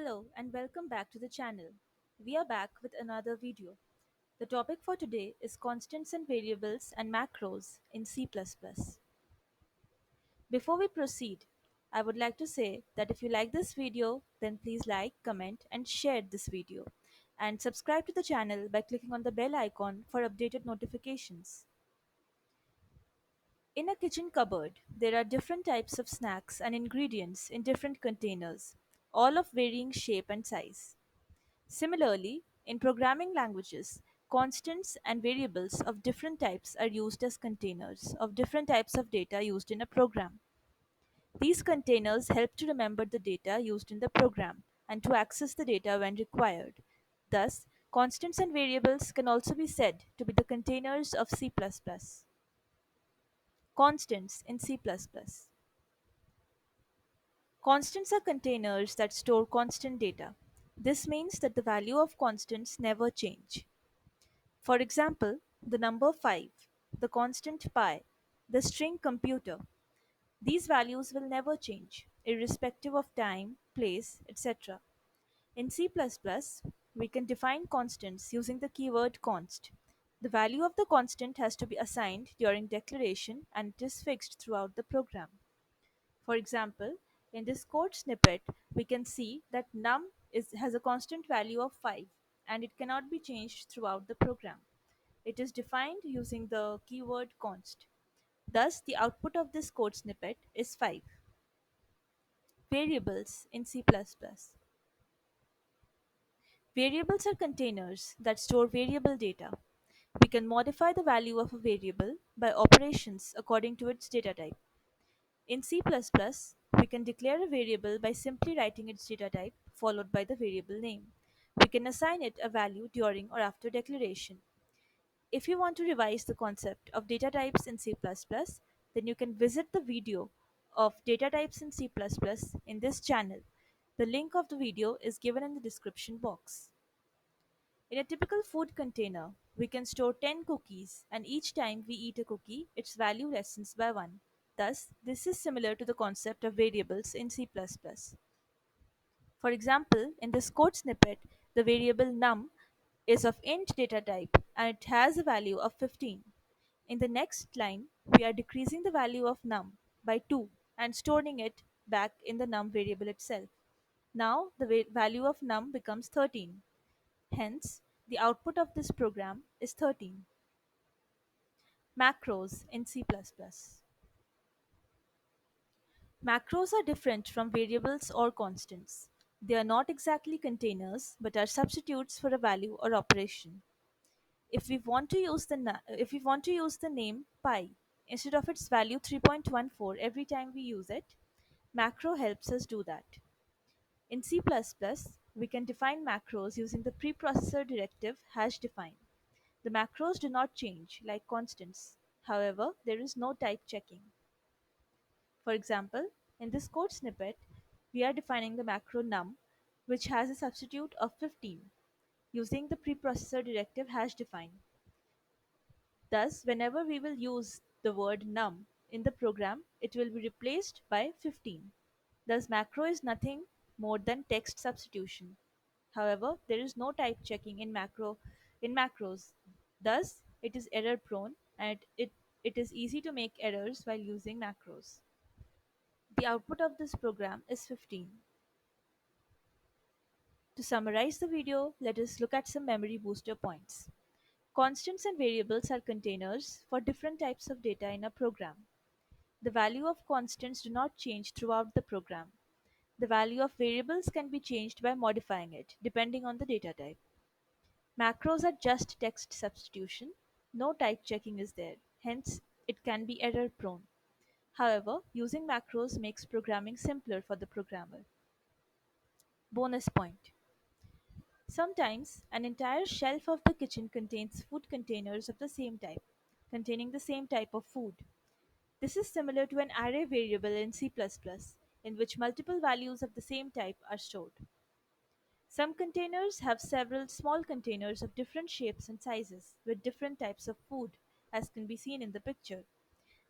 Hello and welcome back to the channel. We are back with another video. The topic for today is constants and variables and macros in C++. Before we proceed, I would like to say that if you like this video, then please like, comment and share this video. And subscribe to the channel by clicking on the bell icon for updated notifications. In a kitchen cupboard, there are different types of snacks and ingredients in different containers, all of varying shape and size. Similarly, in programming languages, constants and variables of different types are used as containers of different types of data used in a program. These containers help to remember the data used in the program and to access the data when required. Thus, constants and variables can also be said to be the containers of C++. Constants in C++. Constants are containers that store constant data. This means that the value of constants never change. For example, the number 5, the constant pi, the string computer. These values will never change, irrespective of time, place, etc. In C++, we can define constants using the keyword const. The value of the constant has to be assigned during declaration and it is fixed throughout the program. For example, in this code snippet, we can see that has a constant value of 5 and it cannot be changed throughout the program. It is defined using the keyword const. Thus, the output of this code snippet is 5. Variables in C++. Variables are containers that store variable data. We can modify the value of a variable by operations according to its data type. In C++, we can declare a variable by simply writing its data type followed by the variable name. We can assign it a value during or after declaration. If you want to revise the concept of data types in C++, then you can visit the video of data types in C++ in this channel. The link of the video is given in the description box. In a typical food container, we can store 10 cookies and each time we eat a cookie, its value lessens by 1. Thus, this is similar to the concept of variables in C++. For example, in this code snippet, the variable num is of int data type and it has a value of 15. In the next line, we are decreasing the value of num by 2 and storing it back in the num variable itself. Now the value of num becomes 13. Hence, the output of this program is 13. Macros in C++. Macros are different from variables or constants. They are not exactly containers but are substitutes for a value or operation. If we want to use the name pi instead of its value 3.14 every time we use it, macro helps us do that. In C++, we can define macros using the preprocessor directive hash define. The macros do not change like constants. However, there is no type checking. For example, in this code snippet, we are defining the macro num, which has a substitute of 15, using the preprocessor directive hash define. Thus, whenever we will use the word num in the program, it will be replaced by 15. Thus, macro is nothing more than text substitution. However, there is no type checking in macros. Thus, it is error prone and it is easy to make errors while using macros. The output of this program is 15. To summarize the video, let us look at some memory booster points. Constants and variables are containers for different types of data in a program. The value of constants do not change throughout the program. The value of variables can be changed by modifying it, depending on the data type. Macros are just text substitution. No type checking is there, hence it can be error prone. However, using macros makes programming simpler for the programmer. Bonus point. Sometimes an entire shelf of the kitchen contains food containers of the same type, containing the same type of food. This is similar to an array variable in C++, in which multiple values of the same type are stored. Some containers have several small containers of different shapes and sizes with different types of food, as can be seen in the picture.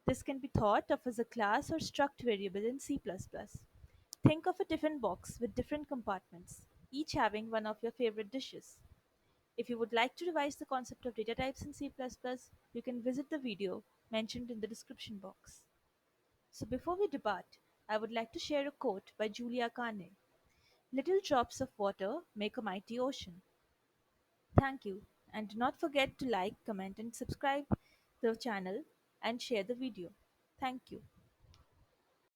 This can be thought of as a class or struct variable in C++. Think of a tiffin box with different compartments, each having one of your favorite dishes. If you would like to revise the concept of data types in C++, you can visit the video mentioned in the description box. So before we depart, I would like to share a quote by Julia Carney. Little drops of water make a mighty ocean. Thank you, and do not forget to like, comment, and subscribe the channel and share the video. Thank you.